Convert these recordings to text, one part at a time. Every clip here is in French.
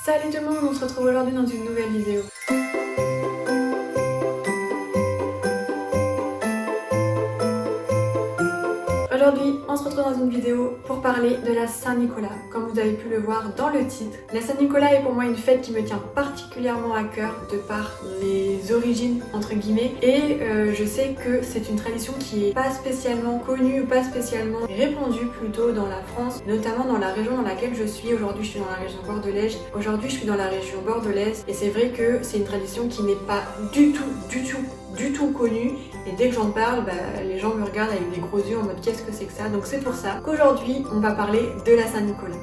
Salut tout le monde, on se retrouve aujourd'hui dans une nouvelle vidéo. Aujourd'hui, on se retrouve dans une vidéo pour parler de la Saint-Nicolas. Comme vous avez pu le voir dans le titre, la Saint-Nicolas est pour moi une fête qui me tient particulièrement à cœur de par les origines entre guillemets et je sais que c'est une tradition qui est pas spécialement connue, pas spécialement répandue plutôt dans la France, notamment dans la région dans laquelle je suis. Aujourd'hui, je suis dans la région bordelaise. Et c'est vrai que c'est une tradition qui n'est pas du tout connue, et dès que j'en parle, les gens me regardent avec des gros yeux en mode qu'est-ce que c'est que ça. Donc c'est pour ça qu'aujourd'hui on va parler de la Saint-Nicolas.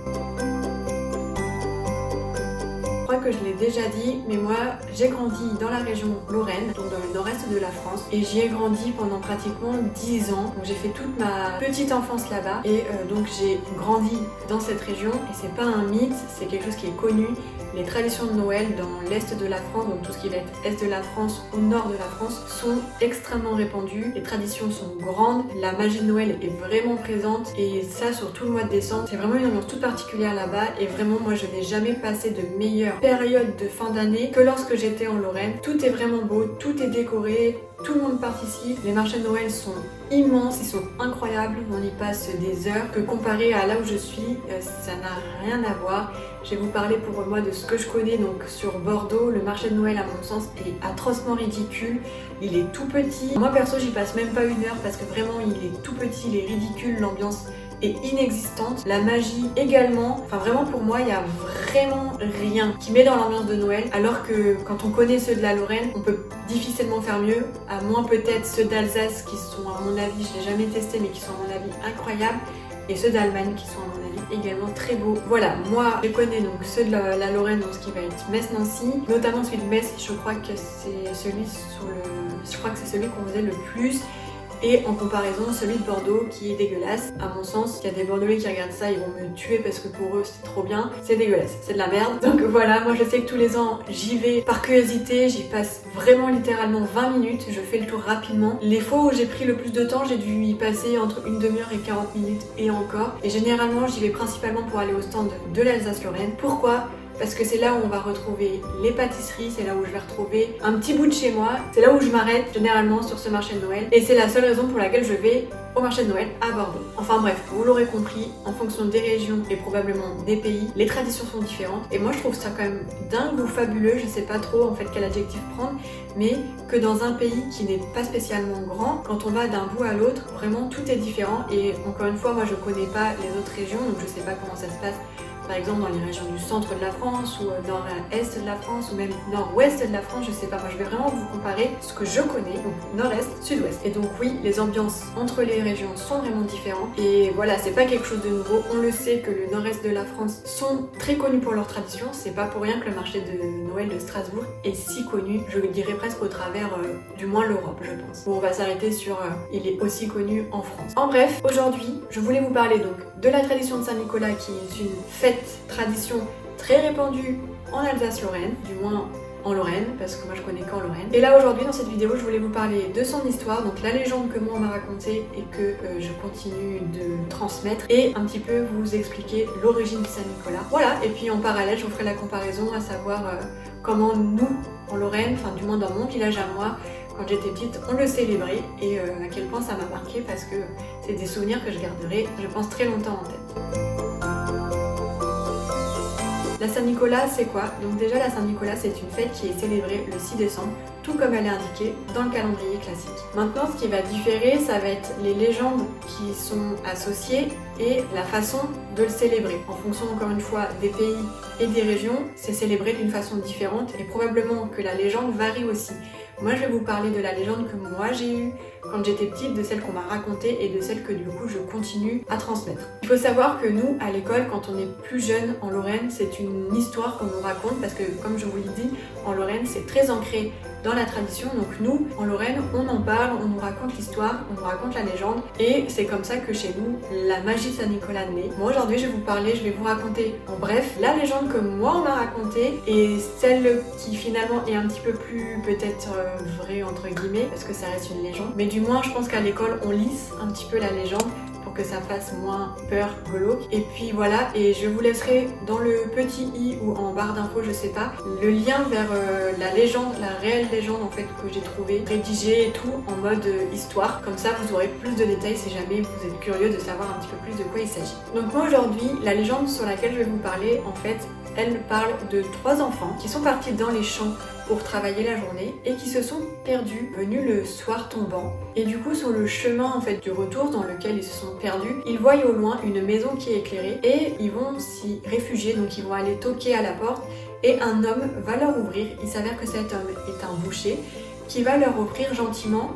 Je crois que je l'ai déjà dit, mais moi j'ai grandi dans la région Lorraine, donc dans le nord-est de la France, et j'y ai grandi pendant pratiquement 10 ans. Donc j'ai fait toute ma petite enfance là-bas, et donc j'ai grandi dans cette région, et c'est pas un mythe, c'est quelque chose qui est connu. Les traditions de Noël dans l'est de la France, donc tout ce qui va être est de la France ou nord de la France, sont extrêmement répandues. Les traditions sont grandes, la magie de Noël est vraiment présente, et ça sur tout le mois de décembre. C'est vraiment une ambiance toute particulière là-bas, et vraiment moi je n'ai jamais passé de meilleure période de fin d'année que lorsque j'étais en Lorraine. Tout est vraiment beau, tout est décoré, tout le monde participe. Les marchés de Noël sont immenses, ils sont incroyables, on y passe des heures. Que comparé à là où je suis, ça n'a rien à voir. Je vais vous parler pour moi de ce que je connais. Donc sur Bordeaux, le marché de Noël à mon sens est atrocement ridicule. Il est tout petit. Moi perso j'y passe même pas une heure parce que vraiment il est tout petit, il est ridicule, l'ambiance est inexistante. La magie également. Enfin vraiment pour moi il y a vraiment rien qui met dans l'ambiance de Noël, alors que quand on connaît ceux de la Lorraine, on peut difficilement faire mieux, à moins peut-être ceux d'Alsace qui sont à mon avis, je l'ai jamais testé mais qui sont à mon avis incroyables, et ceux d'Allemagne qui sont à mon avis également très beaux. Voilà, moi je connais donc ceux de la Lorraine, donc ce qui va être Metz-Nancy, notamment celui de Metz, je crois que c'est celui qu'on faisait le plus. Et en comparaison, celui de Bordeaux qui est dégueulasse. À mon sens, il y a des Bordelais qui regardent ça, ils vont me tuer parce que pour eux c'est trop bien. C'est dégueulasse, c'est de la merde. Donc voilà, moi je sais que tous les ans j'y vais par curiosité, j'y passe vraiment littéralement 20 minutes, je fais le tour rapidement. Les fois où j'ai pris le plus de temps, j'ai dû y passer entre une demi-heure et 40 minutes et encore. Et généralement j'y vais principalement pour aller au stand de l'Alsace-Lorraine. Pourquoi ? Parce que c'est là où on va retrouver les pâtisseries, c'est là où je vais retrouver un petit bout de chez moi, c'est là où je m'arrête généralement sur ce marché de Noël, et c'est la seule raison pour laquelle je vais au marché de Noël à Bordeaux. Enfin bref, vous l'aurez compris, en fonction des régions et probablement des pays, les traditions sont différentes, et moi je trouve ça quand même dingue ou fabuleux, je sais pas trop en fait quel adjectif prendre, mais que dans un pays qui n'est pas spécialement grand, quand on va d'un bout à l'autre, vraiment tout est différent. Et encore une fois, moi je connais pas les autres régions, donc je sais pas comment ça se passe par exemple dans les régions du centre de la France ou nord-est de la France ou même nord-ouest de la France, je sais pas. Moi je vais vraiment vous comparer ce que je connais, donc nord-est, sud-ouest. Et donc oui, les ambiances entre les régions sont vraiment différentes, et voilà, c'est pas quelque chose de nouveau. On le sait que le nord-est de la France sont très connus pour leurs traditions, c'est pas pour rien que le marché de Noël de Strasbourg est si connu, je le dirais presque au travers du moins l'Europe, je pense. Bon, on va s'arrêter sur il est aussi connu en France. En bref, aujourd'hui, je voulais vous parler donc de la tradition de Saint-Nicolas, qui est une fête tradition très répandue en Alsace-Lorraine, du moins en Lorraine, parce que moi je connais qu'en Lorraine. Et là aujourd'hui dans cette vidéo je voulais vous parler de son histoire, donc la légende que moi on m'a racontée et que je continue de transmettre, et un petit peu vous expliquer l'origine de Saint-Nicolas. Voilà, et puis en parallèle je vous ferai la comparaison, à savoir comment nous en Lorraine, enfin du moins dans mon village à moi, quand j'étais petite, on le célébrait, et à quel point ça m'a marqué, parce que c'est des souvenirs que je garderai, je pense, très longtemps en tête. La Saint-Nicolas, c'est quoi? Donc déjà, la Saint-Nicolas, c'est une fête qui est célébrée le 6 décembre, tout comme elle est indiquée dans le calendrier classique. Maintenant, ce qui va différer, ça va être les légendes qui sont associées et la façon de le célébrer. En fonction, encore une fois, des pays et des régions, c'est célébré d'une façon différente, et probablement que la légende varie aussi. Moi, je vais vous parler de la légende que moi j'ai eue quand j'étais petite, de celle qu'on m'a racontée et de celle que du coup je continue à transmettre. Il faut savoir que nous, à l'école, quand on est plus jeune en Lorraine, c'est une histoire qu'on nous raconte, parce que comme je vous l'ai dit, en Lorraine c'est très ancré dans la tradition. Donc nous, en Lorraine, on en parle, on nous raconte l'histoire, on nous raconte la légende, et c'est comme ça que chez nous, la magie de Saint-Nicolas naît. Moi aujourd'hui, je vais vous parler, je vais vous raconter en bref la légende que moi on m'a racontée, et celle qui finalement est un petit peu plus peut-être vraie entre guillemets, parce que ça reste une légende. Mais du moins, je pense qu'à l'école, on lisse un petit peu la légende pour pour que ça fasse moins peur, glauque. Et puis voilà, et je vous laisserai dans le petit i ou en barre d'infos, je sais pas, le lien vers la légende, la réelle légende en fait que j'ai trouvé, rédigée et tout en mode histoire. Comme ça vous aurez plus de détails si jamais vous êtes curieux de savoir un petit peu plus de quoi il s'agit. Donc moi aujourd'hui, la légende sur laquelle je vais vous parler, en fait, elle parle de 3 enfants qui sont partis dans les champs pour travailler la journée et qui se sont perdus, venus le soir tombant. Et du coup sur le chemin en fait du retour dans lequel ils se sont perdus, ils voient au loin une maison qui est éclairée et ils vont s'y réfugier, donc ils vont aller toquer à la porte et un homme va leur ouvrir. Il s'avère que cet homme est un boucher qui va leur offrir gentiment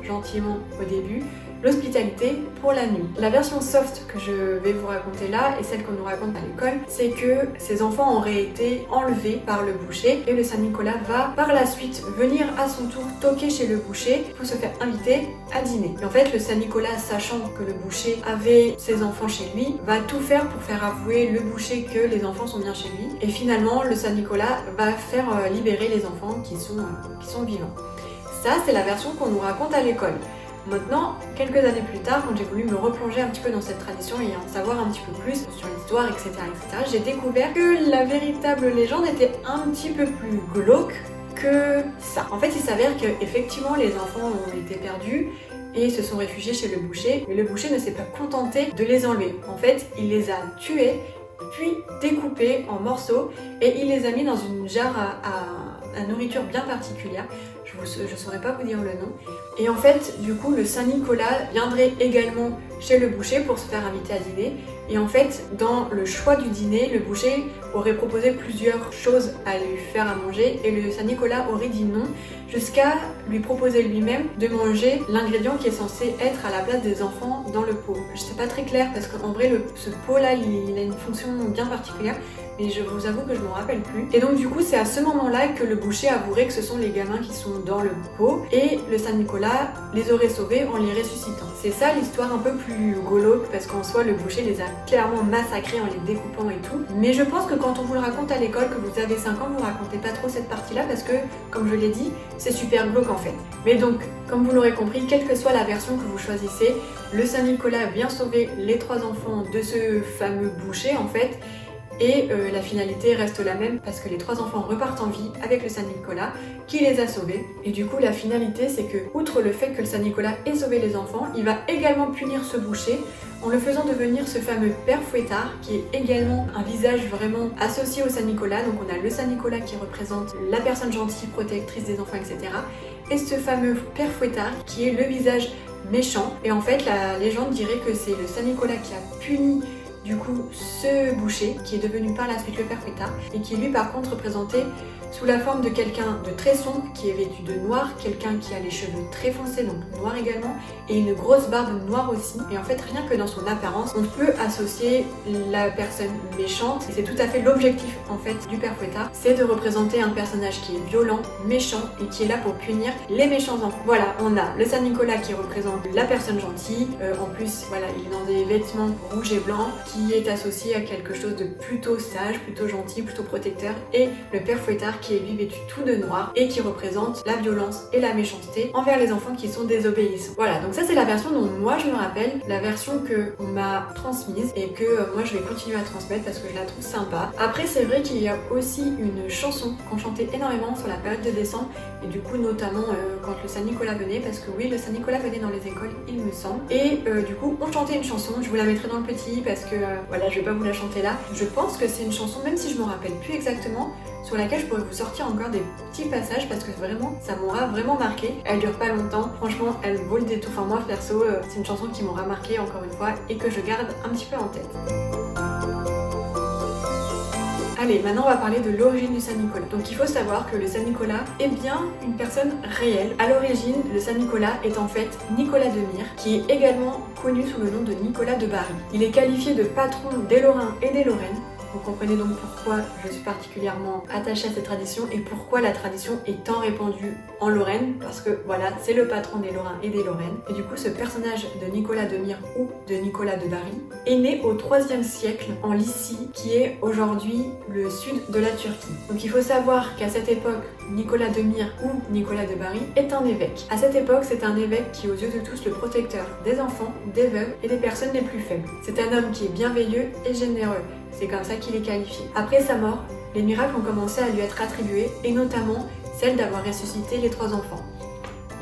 au début, l'hospitalité pour la nuit. La version soft que je vais vous raconter là et celle qu'on nous raconte à l'école, c'est que ces enfants auraient été enlevés par le boucher et le Saint-Nicolas va par la suite venir à son tour toquer chez le boucher pour se faire inviter à dîner. Et en fait, le Saint-Nicolas, sachant que le boucher avait ses enfants chez lui, va tout faire pour faire avouer le boucher que les enfants sont bien chez lui. Et finalement, le Saint-Nicolas va faire libérer les enfants qui sont vivants. Ça, c'est la version qu'on nous raconte à l'école. Maintenant, quelques années plus tard, quand j'ai voulu me replonger un petit peu dans cette tradition et en savoir un petit peu plus sur l'histoire, etc., j'ai découvert que la véritable légende était un petit peu plus glauque que ça. En fait, il s'avère qu'effectivement, les enfants ont été perdus et se sont réfugiés chez le boucher, mais le boucher ne s'est pas contenté de les enlever. En fait, il les a tués, puis découpés en morceaux et il les a mis dans une jarre à nourriture bien particulière. Je saurais pas vous dire le nom. Et en fait, du coup, le Saint-Nicolas viendrait également chez le boucher pour se faire inviter à dîner. Et en fait, dans le choix du dîner, le boucher aurait proposé plusieurs choses à lui faire à manger et le Saint-Nicolas aurait dit non jusqu'à lui proposer lui-même de manger l'ingrédient qui est censé être à la place des enfants dans le pot. Je sais pas très clair parce qu'en vrai, ce pot-là, il a une fonction bien particulière. Mais je vous avoue que je m'en rappelle plus. Et donc du coup c'est à ce moment-là que le boucher avouerait que ce sont les gamins qui sont dans le pot et le Saint-Nicolas les aurait sauvés en les ressuscitant. C'est ça l'histoire un peu plus glauque parce qu'en soi le boucher les a clairement massacrés en les découpant et tout. Mais je pense que quand on vous le raconte à l'école, que vous avez 5 ans, vous racontez pas trop cette partie-là parce que, comme je l'ai dit, c'est super glauque en fait. Mais donc, comme vous l'aurez compris, quelle que soit la version que vous choisissez, le Saint-Nicolas vient sauver les 3 enfants de ce fameux boucher en fait. Et la finalité reste la même parce que les 3 enfants repartent en vie avec le Saint-Nicolas qui les a sauvés. Et du coup la finalité c'est que, outre le fait que le Saint-Nicolas ait sauvé les enfants, il va également punir ce boucher en le faisant devenir ce fameux père fouettard qui est également un visage vraiment associé au Saint-Nicolas. Donc on a le Saint-Nicolas qui représente la personne gentille, protectrice des enfants, etc. Et ce fameux père fouettard qui est le visage méchant. Et en fait la légende dirait que c'est le Saint-Nicolas qui a puni du coup ce boucher qui est devenu par la suite le père fouettard et qui lui par contre représenté sous la forme de quelqu'un de très sombre qui est vêtu de noir, quelqu'un qui a les cheveux très foncés, donc noir également, et une grosse barbe noire aussi. Et en fait rien que dans son apparence on peut associer la personne méchante et c'est tout à fait l'objectif en fait du père fouettard, c'est de représenter un personnage qui est violent, méchant et qui est là pour punir les méchants enfants. Voilà, on a le Saint-Nicolas qui représente la personne gentille, en plus voilà il est dans des vêtements rouges et blancs qui est associé à quelque chose de plutôt sage, plutôt gentil, plutôt protecteur, et le père fouettard qui est lui vêtu tout de noir et qui représente la violence et la méchanceté envers les enfants qui sont désobéissants. Voilà, donc ça c'est la version dont moi je me rappelle, la version que on m'a transmise et que moi je vais continuer à transmettre parce que je la trouve sympa. Après c'est vrai qu'il y a aussi une chanson qu'on chantait énormément sur la période de décembre et du coup notamment quand le Saint-Nicolas venait, parce que oui le Saint-Nicolas venait dans les écoles il me semble, et du coup on chantait une chanson, je vous la mettrai dans le petit parce que voilà je vais pas vous la chanter là. Je pense que c'est une chanson, même si je me rappelle plus exactement, sur laquelle je pourrais vous sortir encore des petits passages parce que vraiment ça m'aura vraiment marqué. Elle dure pas longtemps, franchement elle vaut le détour. Enfin moi perso c'est une chanson qui m'aura marqué encore une fois et que je garde un petit peu en tête. Allez, maintenant on va parler de l'origine du Saint-Nicolas. Donc il faut savoir que le Saint-Nicolas est bien une personne réelle. À l'origine, le Saint-Nicolas est en fait Nicolas de Myre, qui est également connu sous le nom de Nicolas de Bari. Il est qualifié de patron des Lorrains et des Lorraines. Vous comprenez donc pourquoi je suis particulièrement attachée à cette tradition et pourquoi la tradition est tant répandue en Lorraine, parce que voilà, c'est le patron des Lorrains et des Lorraines. Et du coup, ce personnage de Nicolas de Myre ou de Nicolas de Bari est né au IIIe siècle en Lycie, qui est aujourd'hui le sud de la Turquie. Donc il faut savoir qu'à cette époque, Nicolas de Myre ou Nicolas de Bari est un évêque. À cette époque, c'est un évêque qui est aux yeux de tous le protecteur des enfants, des veuves et des personnes les plus faibles. C'est un homme qui est bienveilleux et généreux. C'est comme ça qu'il est qualifié. Après sa mort, les miracles ont commencé à lui être attribués, et notamment celle d'avoir ressuscité les 3 enfants.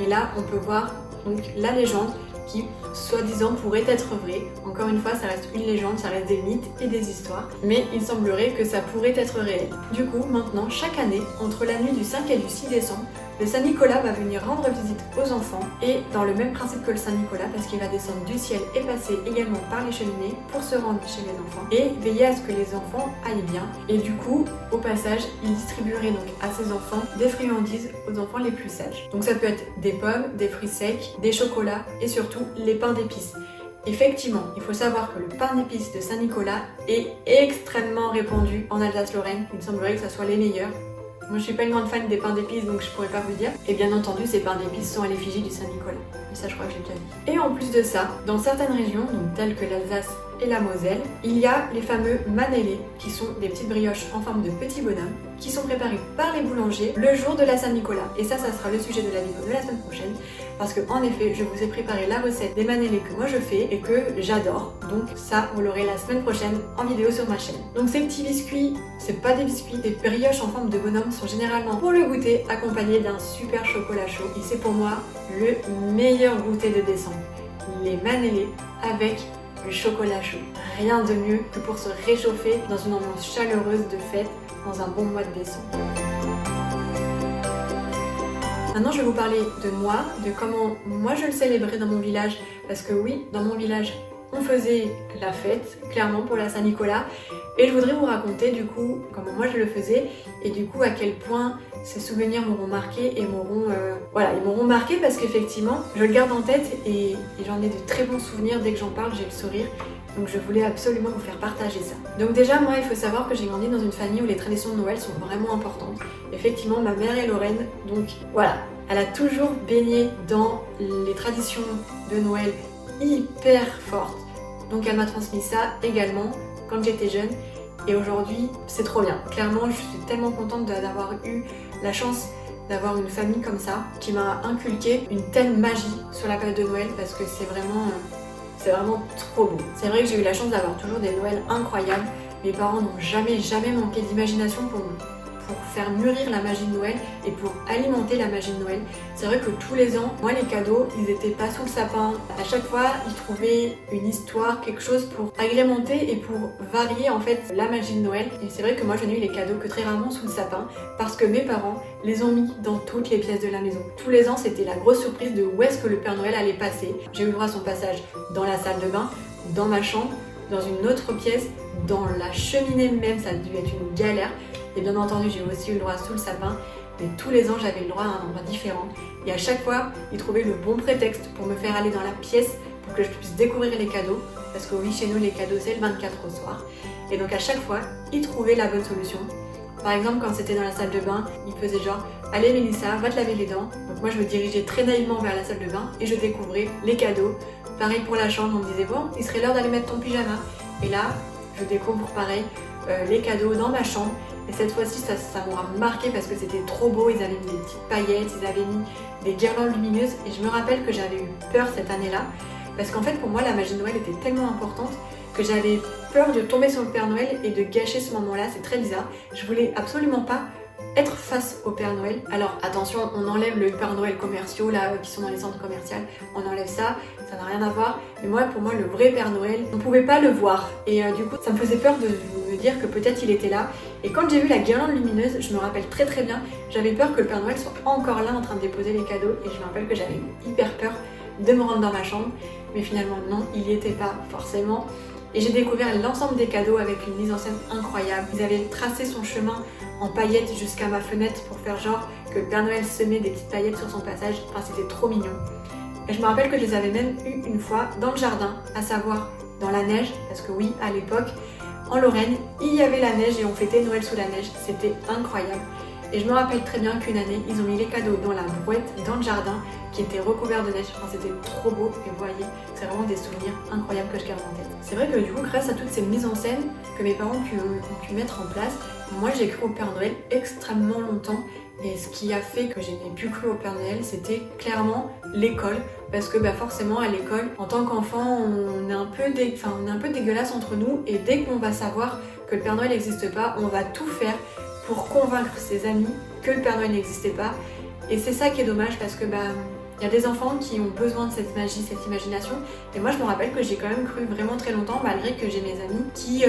Et là, on peut voir donc la légende qui, soi-disant, pourrait être vraie. Encore une fois, ça reste une légende, ça reste des mythes et des histoires, mais il semblerait que ça pourrait être réel. Du coup, maintenant, chaque année, entre la nuit du 5 et du 6 décembre, le Saint-Nicolas va venir rendre visite aux enfants, et dans le même principe que le Saint-Nicolas, parce qu'il va descendre du ciel et passer également par les cheminées pour se rendre chez les enfants et veiller à ce que les enfants aillent bien. Et du coup, au passage, il distribuerait donc à ses enfants des friandises aux enfants les plus sages. Donc ça peut être des pommes, des fruits secs, des chocolats et surtout les pains d'épices. Effectivement, il faut savoir que le pain d'épices de Saint-Nicolas est extrêmement répandu en Alsace-Lorraine. Il me semblerait que ça soit les meilleurs. Moi je suis pas une grande fan des pains d'épices, donc je pourrais pas vous dire. Et bien entendu, ces pains d'épices sont à l'effigie du Saint-Nicolas. Mais ça, je crois que j'ai déjà dit. Et en plus de ça, dans certaines régions, donc telles que l'Alsace et la Moselle, il y a les fameux manélés, qui sont des petites brioches en forme de petits bonhommes, qui sont préparés par les boulangers le jour de la Saint-Nicolas. Et ça sera le sujet de la vidéo de la semaine prochaine, parce que en effet, je vous ai préparé la recette des manélés que moi je fais et que j'adore. Donc ça, vous l'aurez la semaine prochaine en vidéo sur ma chaîne. Donc ces petits biscuits, c'est pas des biscuits, des brioches en forme de bonhomme sont généralement pour le goûter accompagnés d'un super chocolat chaud. Et c'est pour moi le meilleur goûter de décembre. Les manélés avec le chocolat chaud. Rien de mieux que pour se réchauffer dans une ambiance chaleureuse de fête dans un bon mois de décembre. Maintenant, je vais vous parler de moi, de comment moi je le célébrais dans mon village. Parce que oui, dans mon village, on faisait la fête, clairement pour la Saint-Nicolas. Et je voudrais vous raconter du coup comment moi je le faisais et du coup à quel point ces souvenirs m'auront marqué et ils m'auront marqué parce qu'effectivement, je le garde en tête et j'en ai de très bons souvenirs. Dès que j'en parle, j'ai le sourire. Donc je voulais absolument vous faire partager ça. Donc déjà, moi, il faut savoir que j'ai grandi dans une famille où les traditions de Noël sont vraiment importantes. Effectivement, ma mère est lorraine, donc voilà. Elle a toujours baigné dans les traditions de Noël hyper fortes. Donc elle m'a transmis ça également quand j'étais jeune. Et aujourd'hui, c'est trop bien. Clairement, je suis tellement contente d'avoir eu la chance d'avoir une famille comme ça, qui m'a inculqué une telle magie sur la période de Noël, parce que c'est vraiment trop beau. C'est vrai que j'ai eu la chance d'avoir toujours des Noëls incroyables. Mes parents n'ont jamais manqué d'imagination pour faire mûrir la magie de Noël et pour alimenter la magie de Noël. C'est vrai que tous les ans, moi les cadeaux, ils étaient pas sous le sapin. À chaque fois, ils trouvaient une histoire, quelque chose pour agrémenter et pour varier en fait la magie de Noël. Et c'est vrai que moi je n'ai eu les cadeaux que très rarement sous le sapin parce que mes parents les ont mis dans toutes les pièces de la maison. Tous les ans, c'était la grosse surprise de où est-ce que le Père Noël allait passer. J'ai eu le droit à son passage dans la salle de bain, dans ma chambre, dans une autre pièce, dans la cheminée même, ça a dû être une galère. Et bien entendu, j'ai aussi eu le droit sous le sapin, mais tous les ans, j'avais le droit à un endroit différent. Et à chaque fois, ils trouvaient le bon prétexte pour me faire aller dans la pièce pour que je puisse découvrir les cadeaux. Parce que oui, chez nous, les cadeaux, c'est le 24 au soir. Et donc à chaque fois, ils trouvaient la bonne solution. Par exemple, quand c'était dans la salle de bain, ils faisaient genre « Allez Mélissa, va te laver les dents ». Donc moi, je me dirigeais très naïvement vers la salle de bain et je découvrais les cadeaux. Pareil pour la chambre, on me disait « Bon, il serait l'heure d'aller mettre ton pyjama ». Et là, je découvre pareil les cadeaux dans ma chambre. Et cette fois-ci, ça m'aura marqué parce que c'était trop beau. Ils avaient mis des petites paillettes, ils avaient mis des guirlandes lumineuses. Et je me rappelle que j'avais eu peur cette année-là. Parce qu'en fait, pour moi, la magie de Noël était tellement importante que j'avais peur de tomber sur le Père Noël et de gâcher ce moment-là. C'est très bizarre. Je voulais absolument pas être face au Père Noël. Alors attention, on enlève le Père Noël commerciaux là qui sont dans les centres commerciaux, on enlève ça, ça n'a rien à voir. Mais moi, pour moi, le vrai Père Noël, on pouvait pas le voir. Et du coup, ça me faisait peur de me dire que peut-être il était là. Et quand j'ai vu la guirlande lumineuse, je me rappelle très bien, j'avais peur que le Père Noël soit encore là en train de déposer les cadeaux. Et je me rappelle que j'avais hyper peur de me rendre dans ma chambre. Mais finalement, non, il y était pas forcément. Et j'ai découvert l'ensemble des cadeaux avec une mise en scène incroyable. Ils avaient tracé son chemin en paillettes jusqu'à ma fenêtre pour faire genre que le Père Noël semait des petites paillettes sur son passage. Enfin, c'était trop mignon. Et je me rappelle que je les avais même eu une fois dans le jardin, à savoir dans la neige, parce que oui, à l'époque, en Lorraine, il y avait la neige et on fêtait Noël sous la neige, c'était incroyable. Et je me rappelle très bien qu'une année, ils ont mis les cadeaux dans la brouette, dans le jardin, qui était recouvert de neige. Enfin, c'était trop beau et vous voyez, c'est vraiment des souvenirs incroyables que je garde en tête. C'est vrai que du coup, grâce à toutes ces mises en scène que mes parents ont pu mettre en place, moi j'ai cru au Père Noël extrêmement longtemps. Et ce qui a fait que j'ai pu cru au Père Noël, c'était clairement l'école. Parce que forcément à l'école, en tant qu'enfant, on est un peu dégueulasse entre nous. Et dès qu'on va savoir que le Père Noël n'existe pas, on va tout faire pour convaincre ses amis que le Père Noël n'existait pas. Et c'est ça qui est dommage parce que il y a des enfants qui ont besoin de cette magie, cette imagination. Et moi je me rappelle que j'ai quand même cru vraiment très longtemps, malgré que j'ai mes amis qui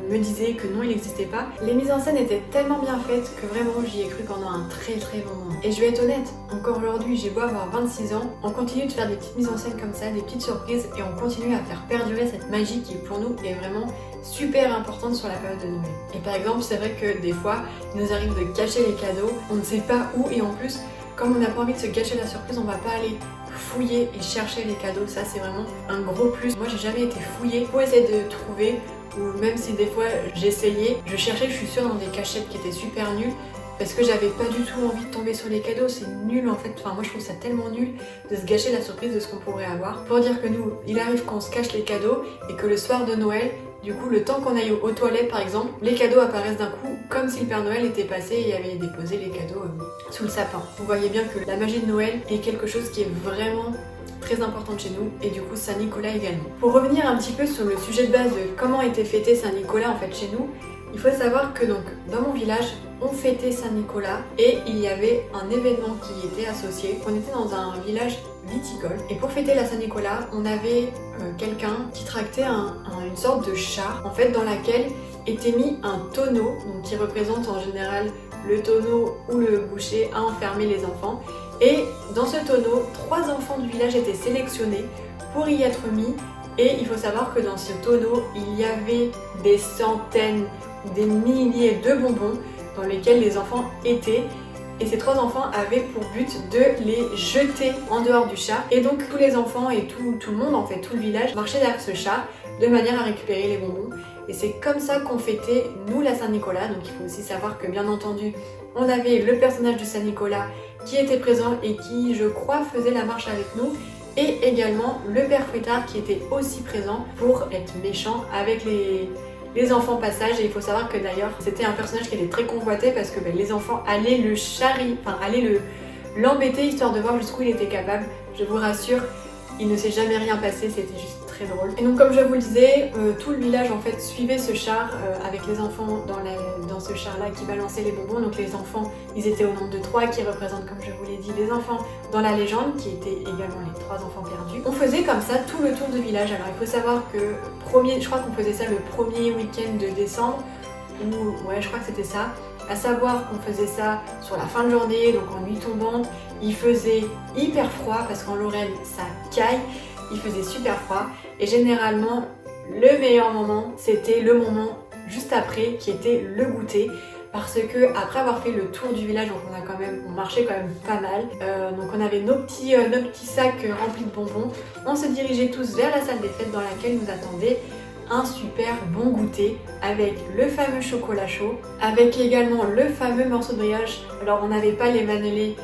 me disaient que non, il n'existait pas. Les mises en scène étaient tellement bien faites que vraiment j'y ai cru pendant un très très bon moment. Et je vais être honnête, encore aujourd'hui, j'ai beau avoir 26 ans, on continue de faire des petites mises en scène comme ça, des petites surprises, et on continue à faire perdurer cette magie qui pour nous est vraiment super importante sur la période de Noël. Et par exemple, c'est vrai que des fois, il nous arrive de cacher les cadeaux, on ne sait pas où, et en plus, comme on n'a pas envie de se gâcher la surprise, on va pas aller fouiller et chercher les cadeaux. Ça, c'est vraiment un gros plus. Moi, j'ai jamais été fouillée pour essayer de trouver, ou même si des fois j'essayais, je cherchais, je suis sûre, dans des cachettes qui étaient super nulles, parce que j'avais pas du tout envie de tomber sur les cadeaux. C'est nul en fait. Enfin, moi je trouve ça tellement nul de se gâcher la surprise de ce qu'on pourrait avoir. Pour dire que nous, il arrive qu'on se cache les cadeaux et que le soir de Noël, du coup, le temps qu'on aille aux toilettes par exemple, les cadeaux apparaissent d'un coup comme si le Père Noël était passé et avait déposé les cadeaux sous le sapin. Vous voyez bien que la magie de Noël est quelque chose qui est vraiment très importante chez nous, et du coup Saint-Nicolas également. Pour revenir un petit peu sur le sujet de base de comment était fêté Saint-Nicolas en fait chez nous, il faut savoir que donc dans mon village, on fêtait Saint-Nicolas et il y avait un événement qui y était associé. On était dans un village viticole et pour fêter la Saint-Nicolas, on avait quelqu'un qui tractait une sorte de char en fait dans laquelle était mis un tonneau, donc qui représente en général le tonneau où le boucher a enfermé les enfants. Et dans ce tonneau, 3 enfants du village étaient sélectionnés pour y être mis. Et il faut savoir que dans ce tonneau, il y avait des centaines, des milliers de bonbons dans lesquels les enfants étaient. Et ces 3 enfants avaient pour but de les jeter en dehors du char. Et donc tous les enfants et tout le monde, en fait, tout le village, marchait derrière ce char de manière à récupérer les bonbons. Et c'est comme ça qu'on fêtait, nous, la Saint-Nicolas. Donc il faut aussi savoir que, bien entendu, on avait le personnage de Saint-Nicolas qui était présent et qui, je crois, faisait la marche avec nous. Et également le père Fouettard qui était aussi présent pour être méchant avec les enfants passage. Et il faut savoir que d'ailleurs c'était un personnage qui était très convoité parce que les enfants allaient le charrier, allaient l'embêter histoire de voir jusqu'où il était capable. Je vous rassure, il ne s'est jamais rien passé, c'était juste très drôle. Et donc comme je vous le disais, tout le village en fait suivait ce char avec les enfants dans ce char là qui balançait les bonbons. Donc les enfants, ils étaient au nombre de 3 qui représentent, comme je vous l'ai dit, les enfants dans la légende qui étaient également les 3 enfants perdus. On faisait comme ça tout le tour du village. Alors il faut savoir que je crois qu'on faisait ça le premier week-end de décembre, ou ouais je crois que c'était ça. À savoir qu'on faisait ça sur la fin de journée, donc en nuit tombante. Il faisait hyper froid parce qu'en Lorraine ça caille. Il faisait super froid et généralement le meilleur moment c'était le moment juste après qui était le goûter, parce que après avoir fait le tour du village, donc on marchait quand même pas mal, donc on avait nos petits sacs remplis de bonbons. On se dirigeait tous vers la salle des fêtes dans laquelle nous attendait un super bon goûter avec le fameux chocolat chaud, avec également le fameux morceau de brioche. Alors on n'avait pas les manelés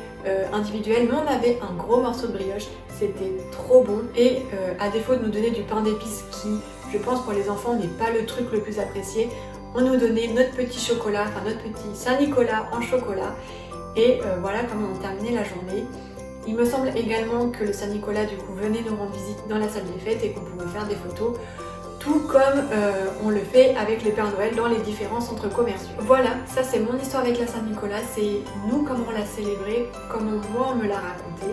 individuels, mais on avait un gros morceau de brioche, c'était trop bon. Et à défaut de nous donner du pain d'épices qui, je pense pour les enfants, n'est pas le truc le plus apprécié, on nous donnait notre petit chocolat, notre petit Saint-Nicolas en chocolat. Et voilà comment on terminait la journée. Il me semble également que le Saint-Nicolas du coup venait nous rendre visite dans la salle des fêtes et qu'on pouvait faire des photos, tout comme on le fait avec les Pères Noël dans les différents centres commerciaux. Voilà, ça c'est mon histoire avec la Saint-Nicolas, c'est nous comment on l'a célébré, comment moi on me l'a raconté.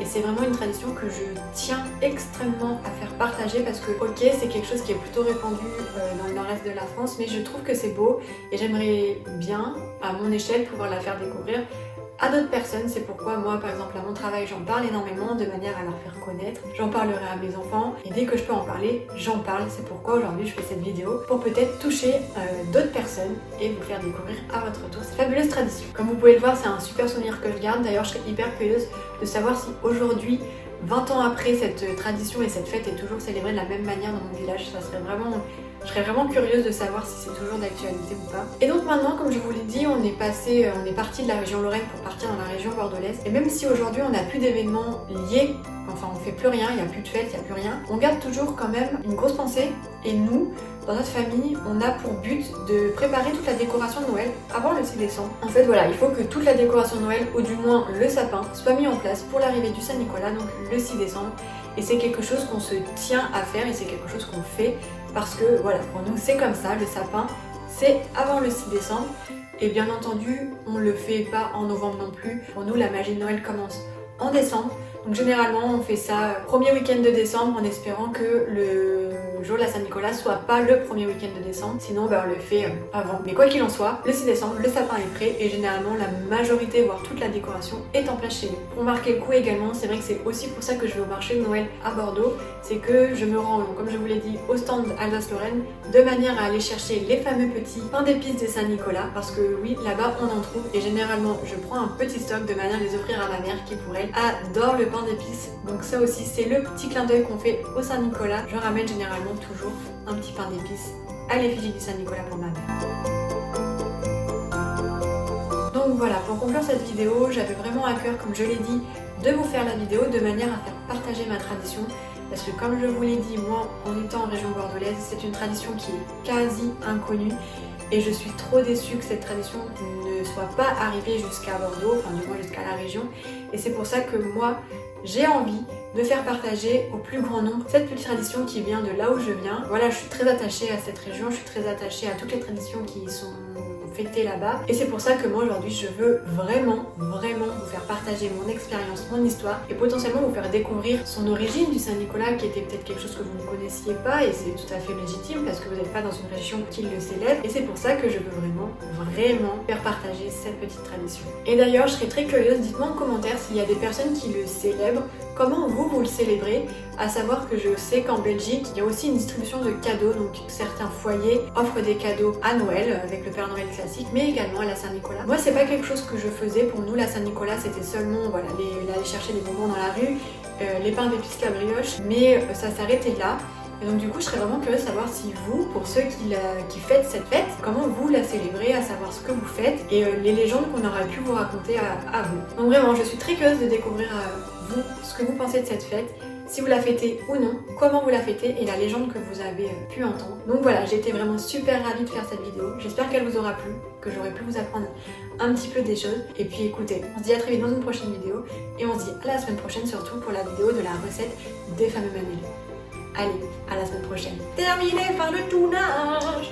Et c'est vraiment une tradition que je tiens extrêmement à faire partager parce que ok, c'est quelque chose qui est plutôt répandu dans le nord-est de la France, mais je trouve que c'est beau et j'aimerais bien, à mon échelle, pouvoir la faire découvrir à d'autres personnes. C'est pourquoi moi par exemple à mon travail j'en parle énormément de manière à leur faire connaître, j'en parlerai à mes enfants et dès que je peux en parler j'en parle. C'est pourquoi aujourd'hui je fais cette vidéo pour peut-être toucher d'autres personnes et vous faire découvrir à votre tour cette fabuleuse tradition. Comme vous pouvez le voir, c'est un super souvenir que je garde. D'ailleurs je serais hyper curieuse de savoir si aujourd'hui, 20 ans après, cette tradition et cette fête est toujours célébrée de la même manière dans mon village. Ça serait vraiment Je serais vraiment curieuse de savoir si c'est toujours d'actualité ou pas. Et donc maintenant, comme je vous l'ai dit, on est parti de la région Lorraine pour partir dans la région bordelaise. Et même si aujourd'hui on n'a plus d'événements liés, enfin on fait plus rien, il n'y a plus de fêtes, il n'y a plus rien, on garde toujours quand même une grosse pensée. Et nous, dans notre famille, on a pour but de préparer toute la décoration de Noël avant le 6 décembre. En fait voilà, il faut que toute la décoration de Noël, ou du moins le sapin, soit mis en place pour l'arrivée du Saint-Nicolas, donc le 6 décembre. Et c'est quelque chose qu'on se tient à faire et c'est quelque chose qu'on fait parce que voilà, pour nous c'est comme ça, le sapin c'est avant le 6 décembre. Et bien entendu, on le fait pas en novembre non plus. Pour nous, la magie de Noël commence en décembre. Donc généralement, on fait ça premier week-end de décembre en espérant que le jour de la Saint-Nicolas soit pas le premier week-end de décembre. Sinon, on le fait avant. Mais quoi qu'il en soit, le 6 décembre, le sapin est prêt et généralement, la majorité, voire toute la décoration est en place chez nous. Pour marquer le coup également, c'est vrai que c'est aussi pour ça que je vais au marché de Noël à Bordeaux. C'est que je me rends, donc, comme je vous l'ai dit, au stand Alsace-Lorraine de manière à aller chercher les fameux petits pains d'épices des Saint-Nicolas. Parce que oui, là-bas, on en trouve et généralement, je prends un petit stock de manière à les offrir à ma mère qui, pour elle, adore le pain d'épices. Donc ça aussi, c'est le petit clin d'œil qu'on fait au Saint-Nicolas. Je ramène généralement toujours un petit pain d'épices à l'effigie du Saint-Nicolas pour ma mère. Donc voilà, pour conclure cette vidéo, j'avais vraiment à cœur, comme je l'ai dit, de vous faire la vidéo de manière à faire partager ma tradition. Parce que comme je vous l'ai dit, moi, en étant en région bordelaise, c'est une tradition qui est quasi inconnue. Et je suis trop déçue que cette tradition ne soit pas arrivée jusqu'à Bordeaux, enfin du moins jusqu'à la région. Et c'est pour ça que moi, j'ai envie de faire partager au plus grand nombre cette petite tradition qui vient de là où je viens. Voilà, je suis très attachée à cette région, je suis très attachée à toutes les traditions qui sont fêtées là-bas. Et c'est pour ça que moi aujourd'hui je veux vraiment vous faire partager mon expérience, mon histoire et potentiellement vous faire découvrir son origine du Saint-Nicolas qui était peut-être quelque chose que vous ne connaissiez pas et c'est tout à fait légitime parce que vous n'êtes pas dans une région qui le célèbre et c'est pour ça que je veux vraiment faire partager cette petite tradition. Et d'ailleurs je serais très curieuse, dites-moi en commentaire s'il y a des personnes qui le célèbrent, comment vous le célébrez, à savoir que je sais qu'en Belgique il y a aussi une distribution de cadeaux, donc certains foyers offrent des cadeaux à Noël avec le Père Noël classique mais également à la Saint-Nicolas. Moi c'est pas quelque chose que je faisais, pour nous la Saint-Nicolas c'était seulement voilà, aller chercher des bonbons dans la rue, les pains d'épices, la brioche, mais ça s'arrêtait là. Et donc du coup je serais vraiment curieuse de savoir si vous, pour ceux qui fêtent cette fête, comment vous la célébrez, à savoir ce que vous faites et les légendes qu'on aurait pu vous raconter à vous. Donc vraiment je suis très curieuse de découvrir vous, ce que vous pensez de cette fête, si vous la fêtez ou non, comment vous la fêtez et la légende que vous avez pu entendre. Donc voilà, j'ai été vraiment super ravie de faire cette vidéo, j'espère qu'elle vous aura plu, que j'aurai pu vous apprendre un petit peu des choses. Et puis écoutez, on se dit à très vite dans une prochaine vidéo et on se dit à la semaine prochaine surtout pour la vidéo de la recette des fameux mamelles. Allez, à la semaine prochaine. Terminé par le tournage.